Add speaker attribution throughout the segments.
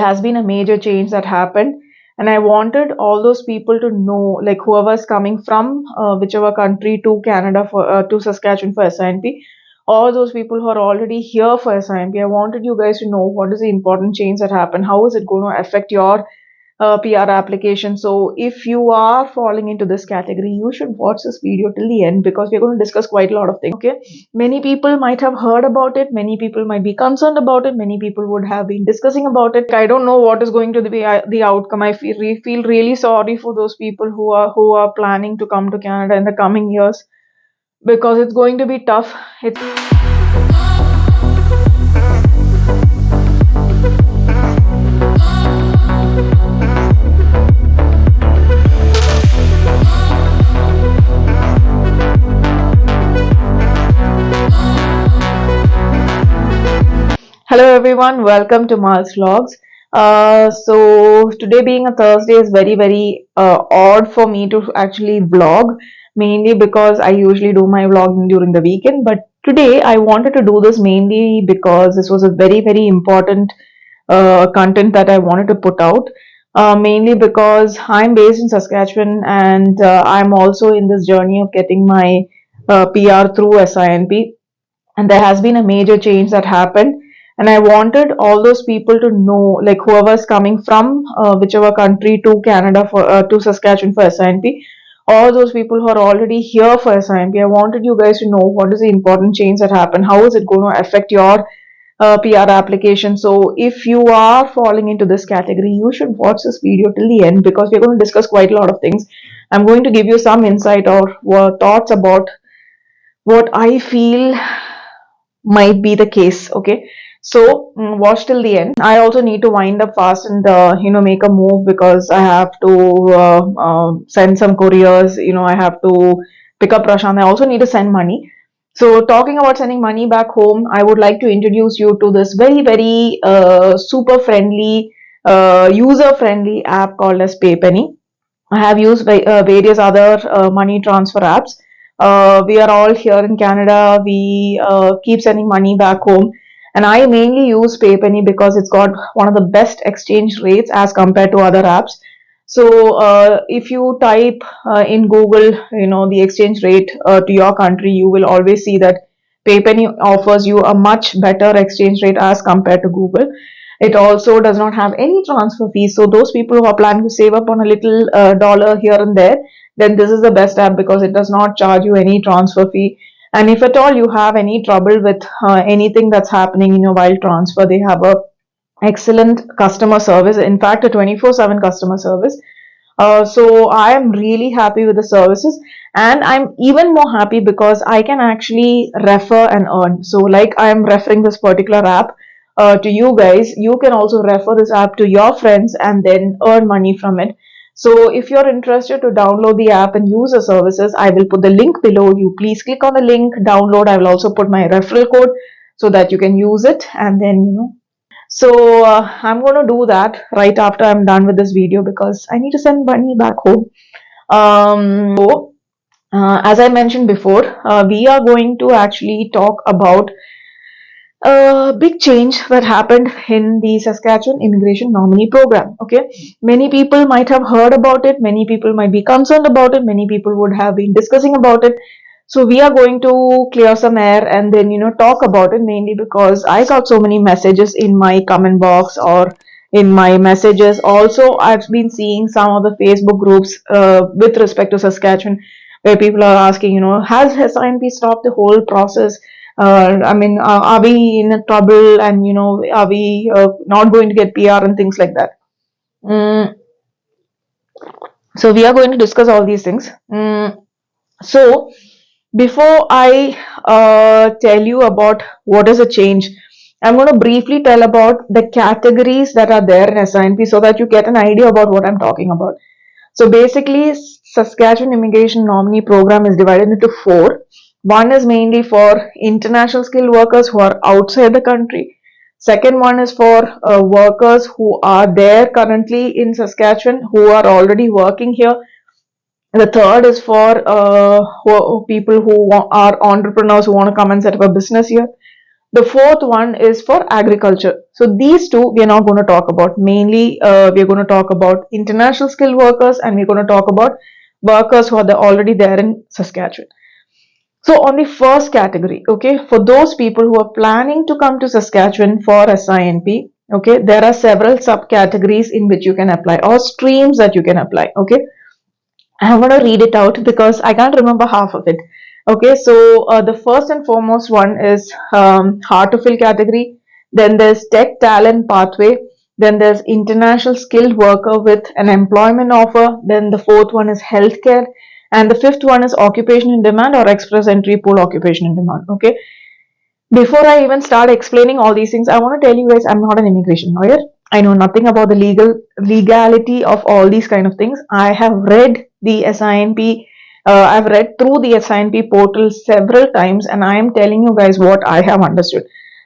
Speaker 1: has been a major change that happened, and I wanted all those people to know, like whoever's coming from whichever country to Canada for to Saskatchewan for SINP, all those people who are already here for SINP. I wanted you guys to know what is the important change that happened, how is it going to affect your PR application. So if you are falling into this category, you should watch this video till the end because we're going to discuss quite a lot of things. Okay, many people might have heard about it, many people might be concerned about it, many people would have been discussing about it. I don't know what is going to be the outcome. I feel really sorry for those people who are planning to come to Canada in the coming years because it's going to be tough. Hello everyone, welcome to malzvlogs. So today being a Thursday is very odd for me to actually vlog, mainly because I usually do my vlogging during the weekend. But today I wanted to do this mainly because this was a very important content that I wanted to put out. Mainly because I'm based in Saskatchewan and I'm also in this journey of getting my PR through SINP, and there has been a major change that happened, and I wanted all those people to know, like whoever's coming from whichever country to Canada for to Saskatchewan for SINP, all those people who are already here for SINP. I wanted you guys to know what is the important change that happened, how is it going to affect your PR application. So if you are falling into this category, you should watch this video till the end because we're going to discuss quite a lot of things. I'm going to give you some insight or thoughts about what I feel might be the case. Okay, so watch till the end. I also need to wind up fast and make a move because I have to send some couriers. I have to pick up Prashant. I also need to send money. So talking about sending money back home, I would like to introduce you to this very super friendly, user friendly app called as PayPenny. I have used various other money transfer apps. We are all here in Canada. We keep sending money back home. And I mainly use PayPenny because it's got one of the best exchange rates as compared to other apps. So if you type in Google, the exchange rate to your country, you will always see that PayPenny offers you a much better exchange rate as compared to Google. It also does not have any transfer fees. So those people who are planning to save up on a little dollar here and there, then this is the best app because it does not charge you any transfer fee. And if at all you have any trouble with anything that's happening in your while transfer, they have a excellent customer service. In fact, a 24/7 customer service. So I am really happy with the services, and I'm even more happy because I can actually refer and earn. So like I am referring this particular app to you guys, you can also refer this app to your friends and then earn money from it. So if you're interested to download the app and use the services, I will put the link below. You please click on the link, download. I will also put my referral code so that you can use it, and then so I'm going to do that right after I'm done with this video because I need to send money back home. As I mentioned before, we are going to actually talk about a big change that happened in the Saskatchewan Immigration Nominee Program. Okay, many people might have heard about it, many people might be concerned about it, many people would have been discussing about it. So we are going to clear some air and then talk about it, mainly because I got so many messages in my comment box or in my messages. Also, I've been seeing some of the Facebook groups with respect to Saskatchewan where people are asking, has SINP stopped the whole process? Are we in trouble, and are we not going to get PR and things like that? Mm, so we are going to discuss all these things. So before I tell you about what is a change, I'm going to briefly tell about the categories that are there in SINP so that you get an idea about what I'm talking about. So basically, Saskatchewan Immigration Nominee Program is divided into four. One is mainly for international skilled workers who are outside the country. Second one is for workers who are there currently in Saskatchewan who are already working here. The third is for people who are entrepreneurs who want to come and set up a business here. The fourth one is for agriculture. So these two we are not going to talk about. Mainly, we are going to talk about international skilled workers, and we're going to talk about workers who are already there in Saskatchewan. So on the first category, okay, for those people who are planning to come to Saskatchewan for SINP, okay, there are several subcategories in which you can apply, or streams that you can apply, okay. I'm going to read it out because I can't remember half of it. Okay, so the first and foremost one is hard to fill category. Then there's tech talent pathway. Then there's international skilled worker with an employment offer. Then the fourth one is healthcare. And the fifth one is occupation in demand or express entry pool occupation in demand. Okay, before I even start explaining all these things, I want to tell you guys I'm not an immigration lawyer. I know nothing about the legality of all these kind of things. I have read the SINP. I've read through the SINP portal several times, and I am telling you guys what I have understood.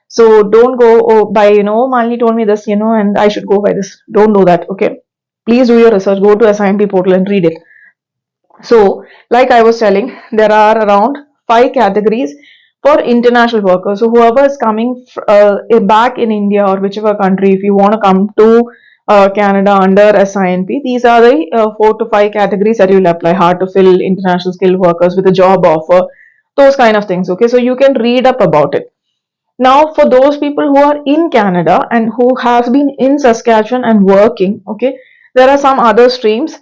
Speaker 1: So don't go by Malini told me this, and I should go by this. Don't do that. Okay, please do your research. Go to SINP portal and read it. So, like I was telling, there are around five categories for international workers. So, whoever is coming back in India or whichever country, if you want to come to Canada under SINP, these are the four to five categories that you will apply. Hard to fill international skilled workers with a job offer, those kind of things. Okay, so you can read up about it. Now, for those people who are in Canada and who has been in Saskatchewan and working, okay, there are some other streams.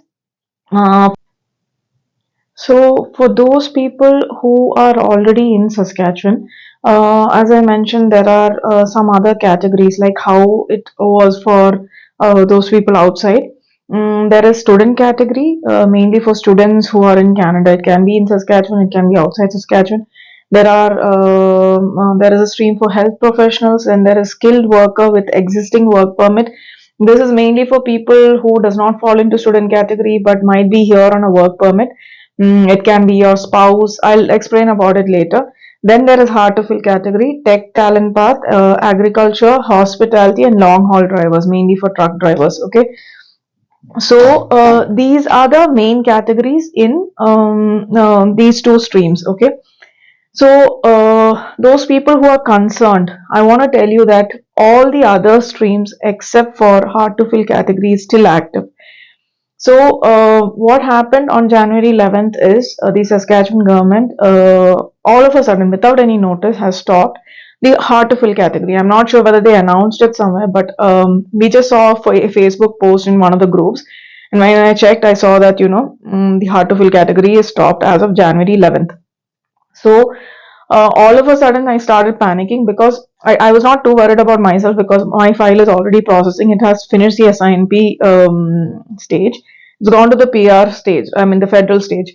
Speaker 1: So, for those people who are already in Saskatchewan, as I mentioned, there are some other categories like how it was for those people outside. There is student category, mainly for students who are in Canada. It can be in Saskatchewan, it can be outside Saskatchewan. There is a stream for health professionals, and there is skilled worker with existing work permit. This is mainly for people who does not fall into student category but might be here on a work permit. It can be your spouse. I'll explain about it later. Then there is hard to fill category, tech talent path, agriculture, hospitality, and long haul drivers, mainly for truck drivers. Okay, so these are the main categories in these two streams. Okay, so those people who are concerned, I want to tell you that all the other streams except for hard to fill category is still active. So, what happened on January 11th is the Saskatchewan government, all of a sudden, without any notice, has stopped the hard to fill category. I'm not sure whether they announced it somewhere, but we just saw a Facebook post in one of the groups. And when I checked, I saw that, the hard to fill category is stopped as of January 11th. So, all of a sudden, I started panicking because I was not too worried about myself because my file is already processing. It has finished the SINP stage. It's gone to the PR stage, I mean, the federal stage.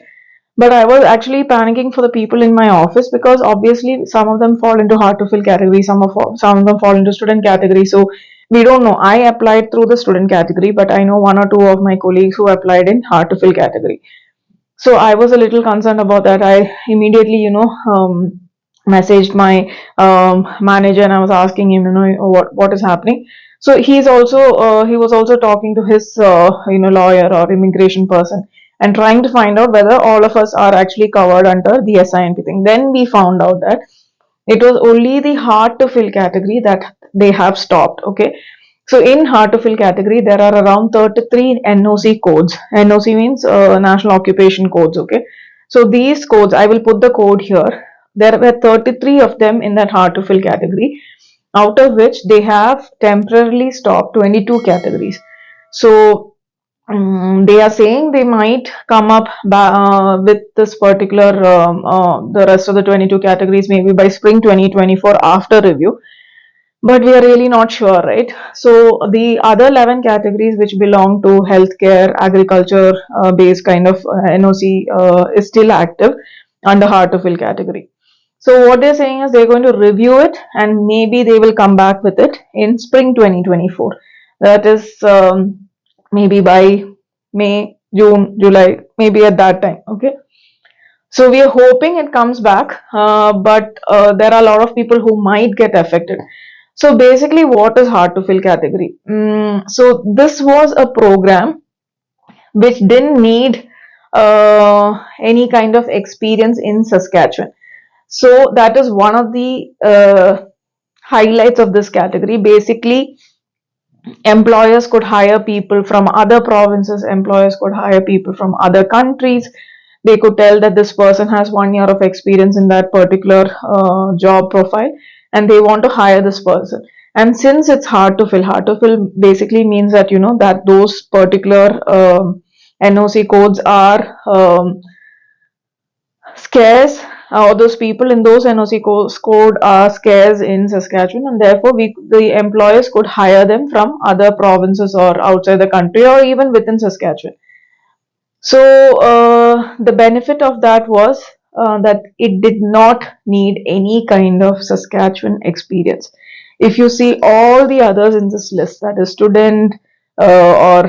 Speaker 1: But I was actually panicking for the people in my office because obviously some of them fall into hard to fill category, some of them fall into student category. So we don't know. I applied through the student category, but I know one or two of my colleagues who applied in hard to fill category. So I was a little concerned about that. I immediately, messaged my manager and I was asking him, what is happening. So he was also talking to his lawyer or immigration person and trying to find out whether all of us are actually covered under the SINP thing. Then we found out that it was only the hard to fill category that they have stopped. Okay, so in hard to fill category, there are around 33 NOC codes. NOC means National Occupation Codes. Okay, so these codes, I will put the code here. There were 33 of them in that hard to fill category, out of which they have temporarily stopped 22 categories. So they are saying they might come up with this particular the rest of the 22 categories maybe by spring 2024 after review, but we are really not sure, right? So the other 11 categories which belong to healthcare, agriculture based kind of NOC is still active under hard to fill category. So what they're saying is they're going to review it and maybe they will come back with it in spring 2024. That is maybe by May, June, July, maybe at that time. Okay. So we are hoping it comes back, but there are a lot of people who might get affected. So basically, what is hard to fill category? So this was a program which didn't need any kind of experience in Saskatchewan. So that is one of the highlights of this category. Basically, employers could hire people from other provinces, employers could hire people from other countries. They could tell that this person has 1 year of experience in that particular job profile, and they want to hire this person. And since it's hard to fill basically means that that those particular NOC codes are scarce, or those people in those NOC code are scarce in Saskatchewan, and therefore the employers could hire them from other provinces or outside the country or even within Saskatchewan. So the benefit of that was that it did not need any kind of Saskatchewan experience. If you see all the others in this list, that is student or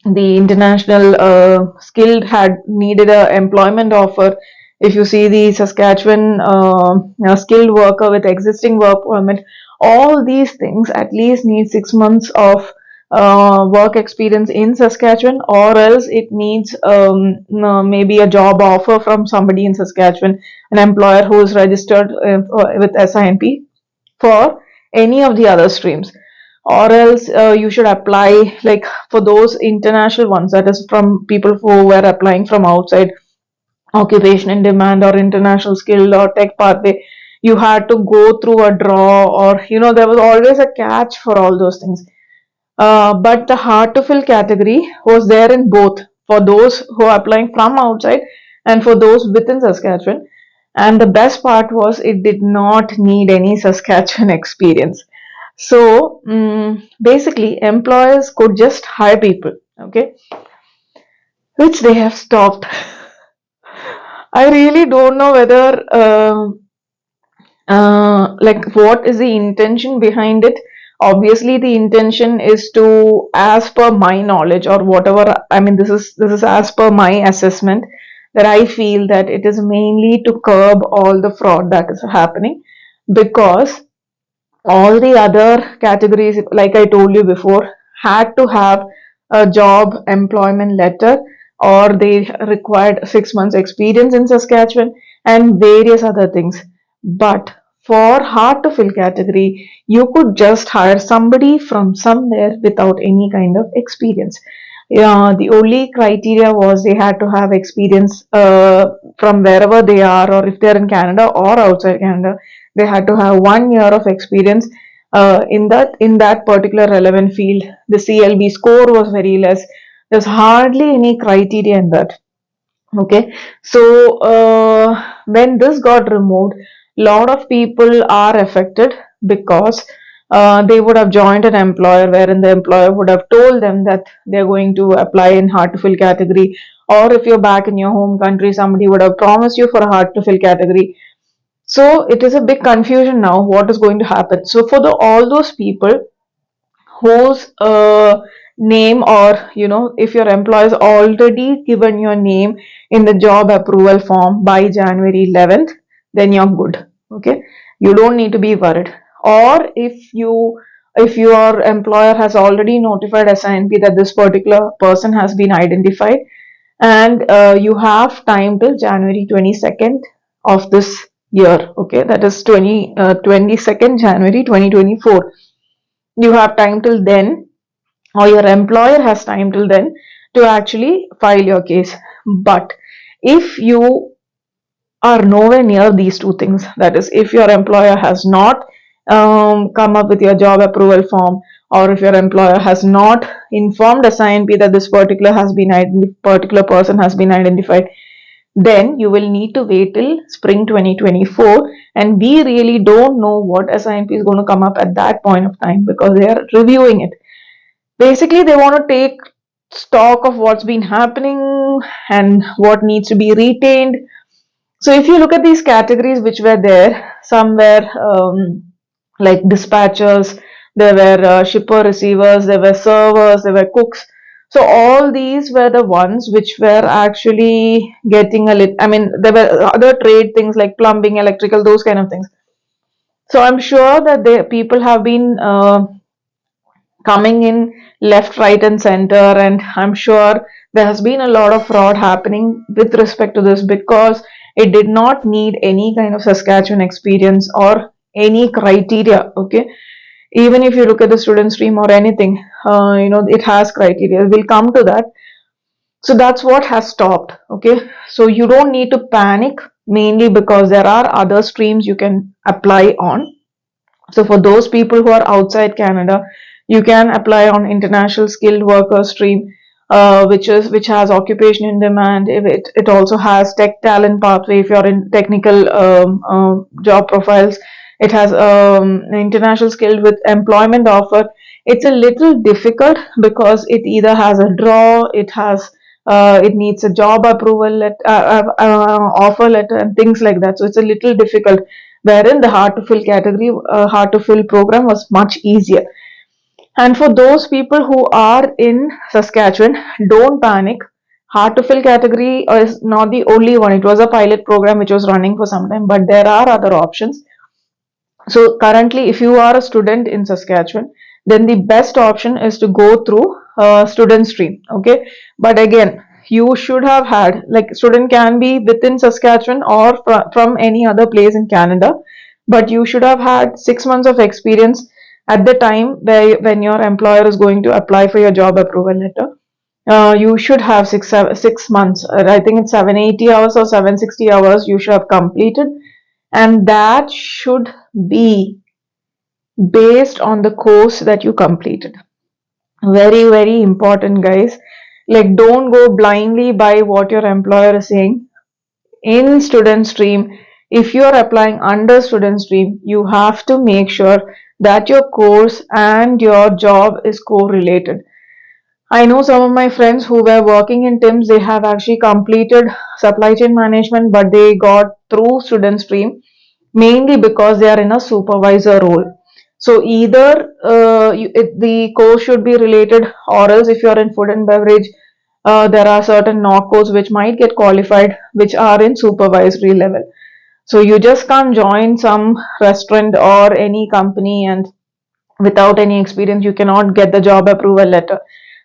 Speaker 1: the international skilled had needed a employment offer. If you see the Saskatchewan skilled worker with existing work permit, all these things at least need 6 months of work experience in Saskatchewan, or else it needs maybe a job offer from somebody in Saskatchewan, an employer who is registered with SINP for any of the other streams, or else you should apply like for those international ones, that is from people who were applying from outside, occupation in demand or international skill or tech pathway. You had to go through a draw, or there was always a catch for all those things. But the hard to fill category was there in both, for those who are applying from outside and for those within Saskatchewan. And the best part was it did not need any Saskatchewan experience. So basically, employers could just hire people, okay, which they have stopped. I really don't know whether like what is the intention behind it. Obviously the intention is to, as per my knowledge or whatever, I mean, this is as per my assessment, that I feel that it is mainly to curb all the fraud that is happening, because all the other categories, like I told you before, had to have a job employment letter, or they required 6 months experience in Saskatchewan and various other things. But for hard to fill category, you could just hire somebody from somewhere without any kind of experience. Yeah, the only criteria was they had to have experience from wherever they are, or if they're in Canada or outside Canada, they had to have 1 year of experience in that particular relevant field. The CLB score was very less. There's hardly any criteria in that. Okay, so when this got removed, lot of people are affected, because they would have joined an employer wherein the employer would have told them that they're going to apply in hard to fill category, or if you're back in your home country, somebody would have promised you for a hard to fill category. So it is a big confusion now what is going to happen. So for the all those people whose name, or if your employer has already given your name in the job approval form by January 11th, then you're good. Okay, you don't need to be worried. Or if your employer has already notified SINP that this particular person has been identified, and you have time till January 22nd of this year. Okay, that is 22nd January 2024. You have time till then, or your employer has time till then, to actually file your case. But if you are nowhere near these two things, that is, if your employer has not come up with your job approval form, or if your employer has not informed a SINP that this particular person has been identified, then you will need to wait till spring 2024, and we really don't know what SINP is going to come up at that point of time, because they are reviewing it. Basically, they want to take stock of what's been happening and what needs to be retained. So if you look at these categories which were there, some were like dispatchers, there were shipper receivers, there were servers, there were cooks. So all these were the ones which were actually getting I mean, there were other trade things like plumbing, electrical, those kind of things. So I'm sure that the people have been coming in left, right, and center, and I'm sure there has been a lot of fraud happening with respect to this, because it did not need any kind of Saskatchewan experience or any criteria. Okay, even if you look at the student stream or anything, it has criteria. We'll come to that. So that's what has stopped. Okay, so you don't need to panic, mainly because there are other streams you can apply on. So for those people who are outside Canada, you can apply on international skilled worker stream, which has occupation in demand. If it also has tech talent pathway. If you're in technical job profiles, it has international skilled with employment offer. It's a little difficult because it either has a draw, it needs a job approval offer letter and things like that. So it's a little difficult, wherein the hard to fill category, hard to fill program was much easier. And for those people who are in Saskatchewan, don't panic. Hard to fill category is not the only one. It was a pilot program which was running for some time, but there are other options. So currently, if you are a student in Saskatchewan, then the best option is to go through student stream. Okay, but again, you should have had, like, student can be within Saskatchewan or from any other place in Canada, but you should have had 6 months of experience at the time where when your employer is going to apply for your job approval letter. You should have 6 months. I think it's 780 hours or 760 hours you should have completed, and that should be based on the course that you completed. Very, very important, guys. Like, don't go blindly by what your employer is saying. In student stream, if you are applying under student stream, you have to make sure that your course and your job is correlated. I know some of my friends who were working in TIMS, they have actually completed supply chain management, but they got through student stream mainly because they are in a supervisor role. So either the course should be related, or else if you are in food and beverage, there are certain knock codes which might get qualified, which are in supervisory level. So you just can't join some restaurant or any company and without any experience you cannot get the job approval letter.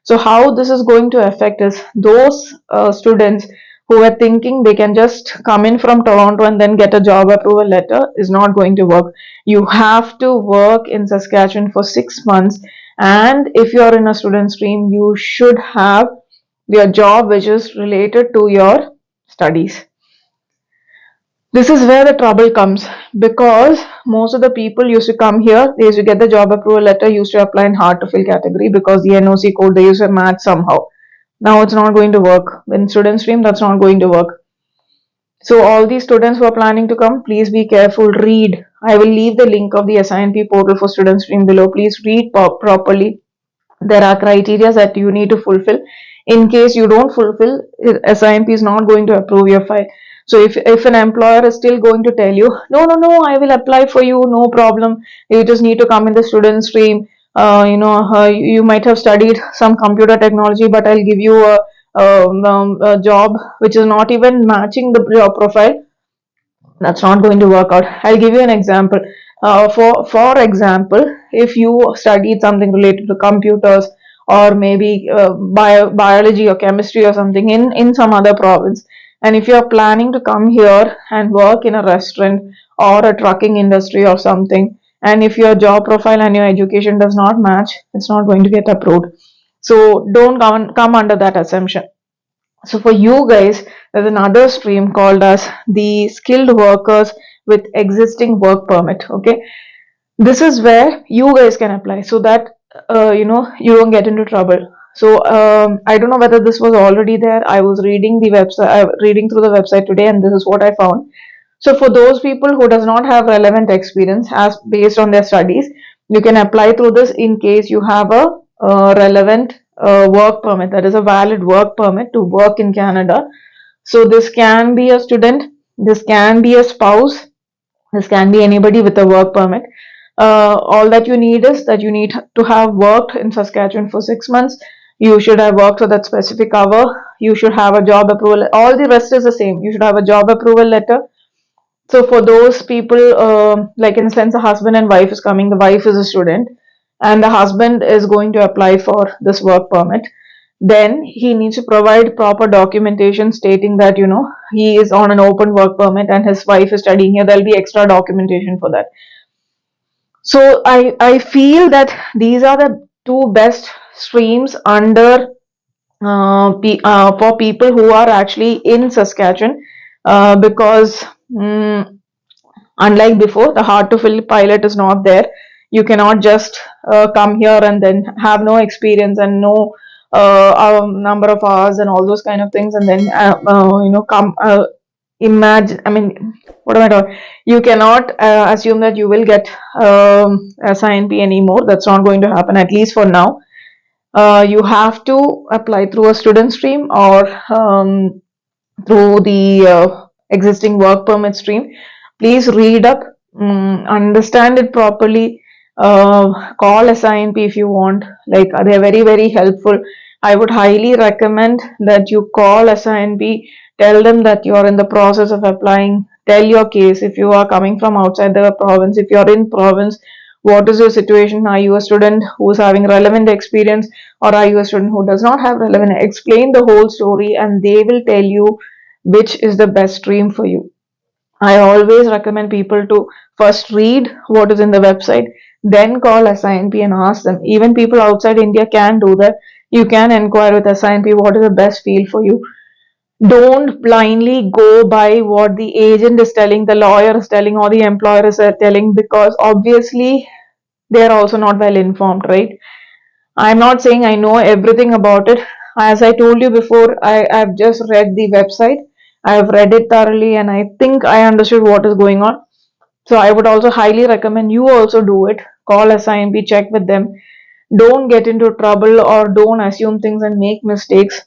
Speaker 1: So how this is going to affect is those students who are thinking they can just come in from Toronto and then get a job approval letter is not going to work. You have to work in Saskatchewan for 6 months, and if you are in a student stream, you should have your job which is related to your studies. This is where the trouble comes, because most of the people used to come here, they used to get the job approval letter, used to apply in hard to fill category because the NOC code they used to match somehow. Now it's not going to work. In student stream, that's not going to work. So all these students who are planning to come, please be careful, read. I will leave the link of the SINP portal for student stream below. Please read properly. There are criteria that you need to fulfill. In case you don't fulfill, SIMP is not going to approve your file. So if an employer is still going to tell you, no, I will apply for you, no problem, you just need to come in the student stream. You might have studied some computer technology, but I'll give you a job which is not even matching the job profile. That's not going to work out. I'll give you an example. For example, if you studied something related to computers, or maybe biology or chemistry or something in some other province, and if you're planning to come here and work in a restaurant or a trucking industry or something, and if your job profile and your education does not match, it's not going to get approved. So don't come under that assumption. So for you guys, there's another stream called as the skilled workers with existing work permit. Okay, this is where you guys can apply so that you don't get into trouble. So I don't know whether this was already there. I was reading the website, reading through the website today, and this is what I found. So for those people who does not have relevant experience as based on their studies, you can apply through this in case you have a relevant work permit, that is a valid work permit to work in Canada. So this can be a student, this can be a spouse, this can be anybody with a work permit. All that you need is that you need to have worked in Saskatchewan for 6 months. You should have worked for that specific hour. You should have a job approval. All the rest is the same. You should have a job approval letter. So for those people, like in a sense, a husband and wife is coming. The wife is a student, and the husband is going to apply for this work permit. Then he needs to provide proper documentation stating that he is on an open work permit and his wife is studying here. There'll be extra documentation for that. So I feel that these are the two best streams under for people who are actually in Saskatchewan, because mm unlike before, the hard to fill pilot is not there. You cannot just come here and then have no experience and no number of hours and all those kind of things, and then come imagine. I mean, what am I talking? You cannot assume that you will get a SINP anymore. That's not going to happen, at least for now. You have to apply through a student stream or through the existing work permit stream. Please read up, understand it properly. Call SINP if you want. Like, they're very, very helpful. I would highly recommend that you call SINP, tell them that you're in the process of applying, tell your case. If you are coming from outside the province, if you're in province, what is your situation? Are you a student who's having relevant experience, or are you a student who does not have relevant? Explain the whole story, and they will tell you which is the best stream for you. I always recommend people to first read what is in the website, then call SINP and ask them. Even people outside India can do that. You can inquire with SINP what is the best field for you. Don't blindly go by what the agent is telling, the lawyer is telling, or the employer is telling, because obviously they are also not well informed, right? I'm not saying I know everything about it. As I told you before, I've just read the website. I've read it thoroughly and I think I understood what is going on. So I would also highly recommend you also do it. Call SIMP, check with them. Don't get into trouble or don't assume things and make mistakes.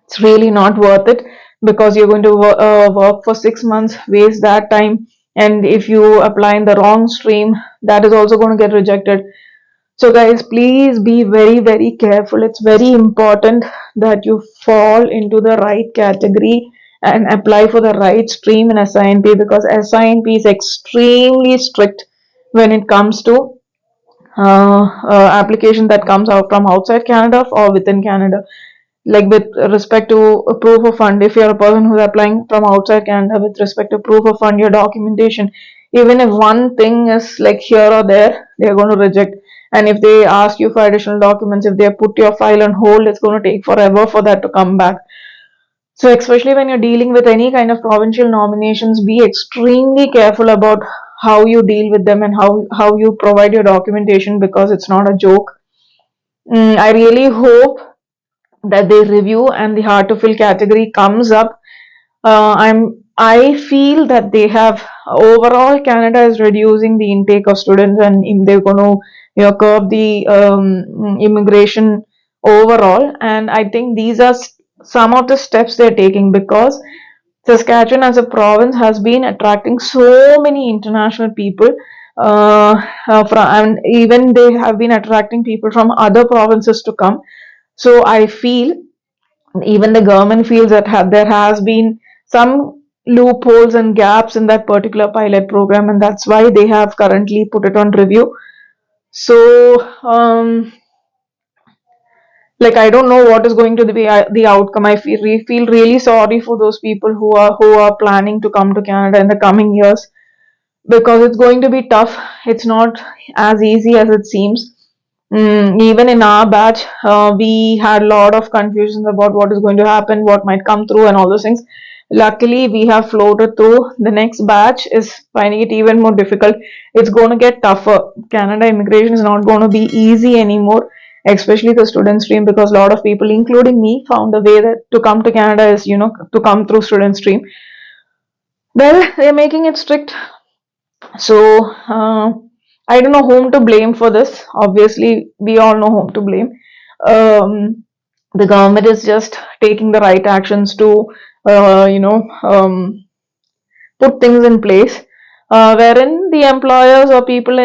Speaker 1: It's really not worth it, because you're going to work for 6 months, waste that time, and if you apply in the wrong stream, that is also going to get rejected. So, guys, please be very, very careful. It's very important that you fall into the right category and apply for the right stream in SINP, because SINP is extremely strict when it comes to application that comes out from outside Canada or within Canada. Like, with respect to a proof of fund, if you're a person who's applying from outside Canada, with respect to proof of fund, your documentation, even if one thing is like here or there, they're going to reject. And if they ask you for additional documents, if they put your file on hold, it's going to take forever for that to come back. So, especially when you're dealing with any kind of provincial nominations, be extremely careful about how you deal with them and how you provide your documentation, because it's not a joke. I really hope that they review and the hard to fill category comes up. I feel that they have, overall, Canada is reducing the intake of students, and they're going to curb the immigration overall. And I think these are some of the steps they're taking, because Saskatchewan as a province has been attracting so many international people, and even they have been attracting people from other provinces to come. So I feel even the government feels that there has been some loopholes and gaps in that particular pilot program, and that's why they have currently put it on review. So, like, I don't know what is going to be the outcome. I feel really sorry for those people who are planning to come to Canada in the coming years, because it's going to be tough. It's not as easy as it seems. Even in our batch, we had a lot of confusions about what is going to happen, what might come through, and all those things. Luckily, we have floated through. The next batch is finding it even more difficult. It's going to get tougher. Canada immigration is not going to be easy anymore, especially the student stream, because a lot of people, including me, found a way that to come to Canada is, to come through student stream. Well, they're making it strict. So, I don't know whom to blame for this. Obviously, we all know whom to blame. The government is just taking the right actions to, put things in place, wherein the employers or people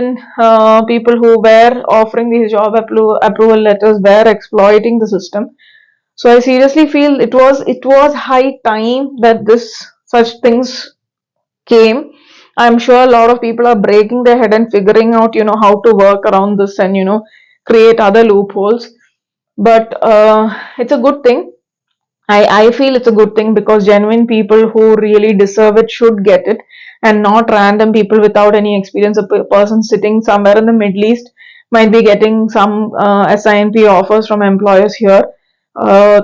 Speaker 1: who were offering these job approval letters were exploiting the system. So I seriously feel it was high time that this such things came. I'm sure a lot of people are breaking their head and figuring out, how to work around this and, create other loopholes. But it's a good thing. I feel it's a good thing, because genuine people who really deserve it should get it. and not random people without any experience. A person sitting somewhere in the Middle East might be getting some SINP offers from employers here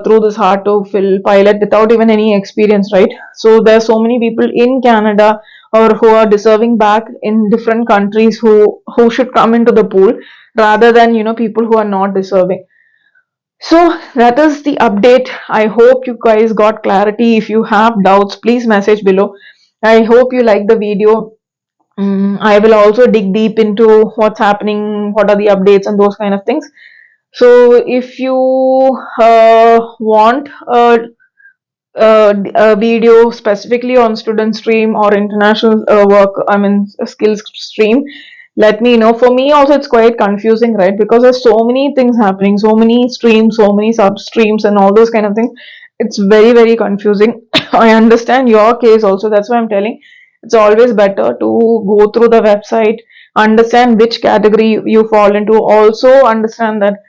Speaker 1: through this hard to fill pilot without even any experience, right? So there are so many people in Canada or who are deserving back in different countries who should come into the pool rather than people who are not deserving. So that is the update. I hope you guys got clarity. If you have doubts, please message below. I hope you like the video. I will also dig deep into what's happening, what are the updates, and those kind of things. So if you want a video specifically on student stream or international work, I mean skills stream, let me know. For me also it's quite confusing, right? Because there's so many things happening, so many streams, so many sub streams, and all those kind of things. It's very very confusing. I understand your case also. That's why I'm telling. It's always better to go through the website, understand which category you fall into. Also understand that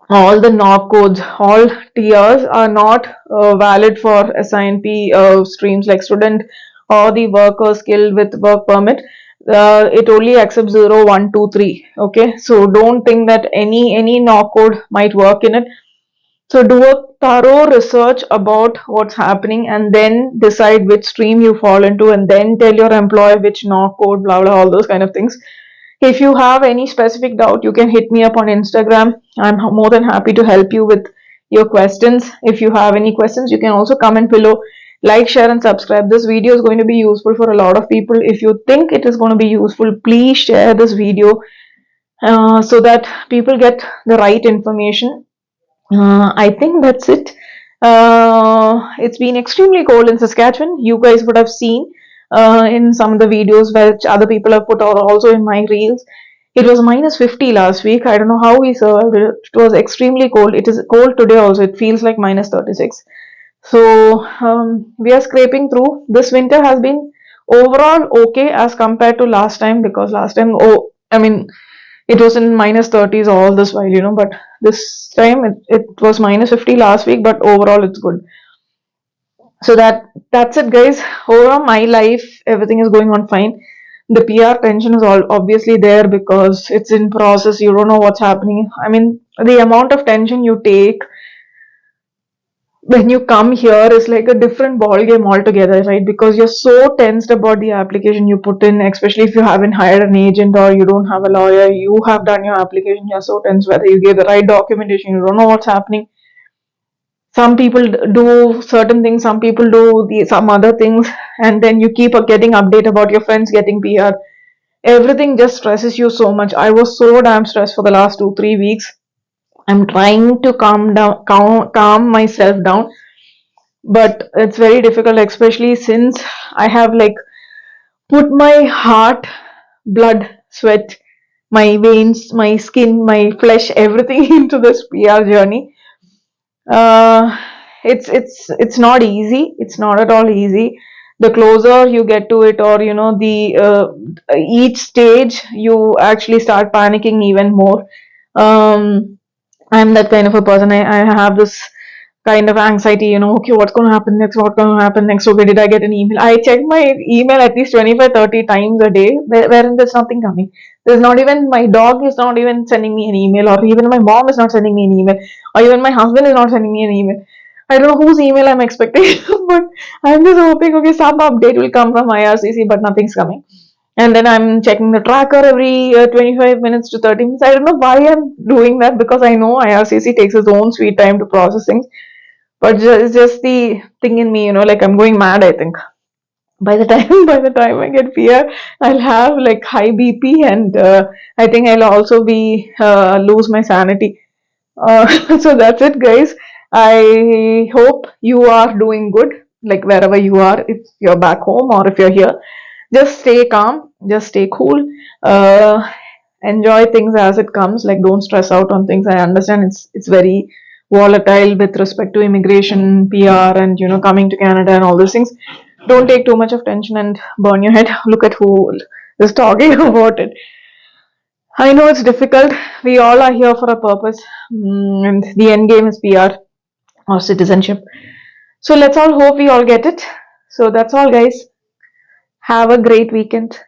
Speaker 1: all the knob codes, all tiers are not valid for SINP streams like student or the worker skill with work permit. It only accepts 0, 1, 2, 3. Okay, so don't think that any knob code might work in it. So do a thorough research about what's happening and then decide which stream you fall into and then tell your employer which knob code, blah blah, all those kind of things. If you have any specific doubt, you can hit me up on Instagram. I'm more than happy to help you with your questions. If you have any questions, you can also comment below. Like, share, and subscribe. This video is going to be useful for a lot of people. If you think it is going to be useful, please share this video so that people get the right information. I think that's it. It's been extremely cold in Saskatchewan. You guys would have seen in some of the videos which other people have put out, also in my reels. It was minus 50 last week. I don't know how we survived it. It was extremely cold. It is cold today also. It feels like minus 36. So we are scraping through. This winter has been overall okay as compared to last time, because last time, oh, I mean, it was in minus 30s all this while, but this time it was minus 50 last week, but overall it's good. So that's it, guys. Overall, my life, everything is going on fine. The PR tension is all obviously there because it's in process. You don't know what's happening. I mean, the amount of tension you take when you come here is like a different ball game altogether, right? Because you're so tensed about the application you put in, especially if you haven't hired an agent or you don't have a lawyer. You have done your application, you're so tense whether you gave the right documentation. You don't know what's happening. Some people do certain things, some people do some other things, and then you keep getting update about your friends getting PR. Everything just stresses you so much. I was so damn stressed for the last 2 3 weeks. I'm trying to calm myself down, but it's very difficult, especially since I have like put my heart, blood, sweat, my veins, my skin, my flesh, everything into this PR journey. uh, it's not easy. It's not at all easy. The closer you get to it, or the each stage, you actually start panicking even more. I'm that kind of a person. I have this kind of anxiety, okay, what's going to happen next? What's going to happen next? Okay, did I get an email? I check my email at least 25, 30 times a day, wherein there's nothing coming. There's not even, my dog is not even sending me an email, or even my mom is not sending me an email, or even my husband is not sending me an email. I don't know whose email I'm expecting, but I'm just hoping, okay, some update will come from IRCC, but nothing's coming. And then I'm checking the tracker every 25 minutes to 30 minutes. I don't know why I'm doing that, because I know IRCC takes its own sweet time to process things, but it's just the thing in me, like I'm going mad, I think. By the time by the time I get fear, I'll have like high BP, and I think I'll also be lose my sanity. So that's it, guys. I hope you are doing good, like wherever you are, if you're back home or if you're here. Just stay calm, just stay cool. uh, Enjoy things as it comes. Like, don't stress out on things. I understand it's very volatile with respect to immigration, PR, and coming to Canada and all those things. Don't take too much of tension and burn your head. Look at who is talking about it. I know it's difficult. We all are here for a purpose, and the end game is PR or citizenship. So let's all hope we all get it. So that's all, guys. Have a great weekend.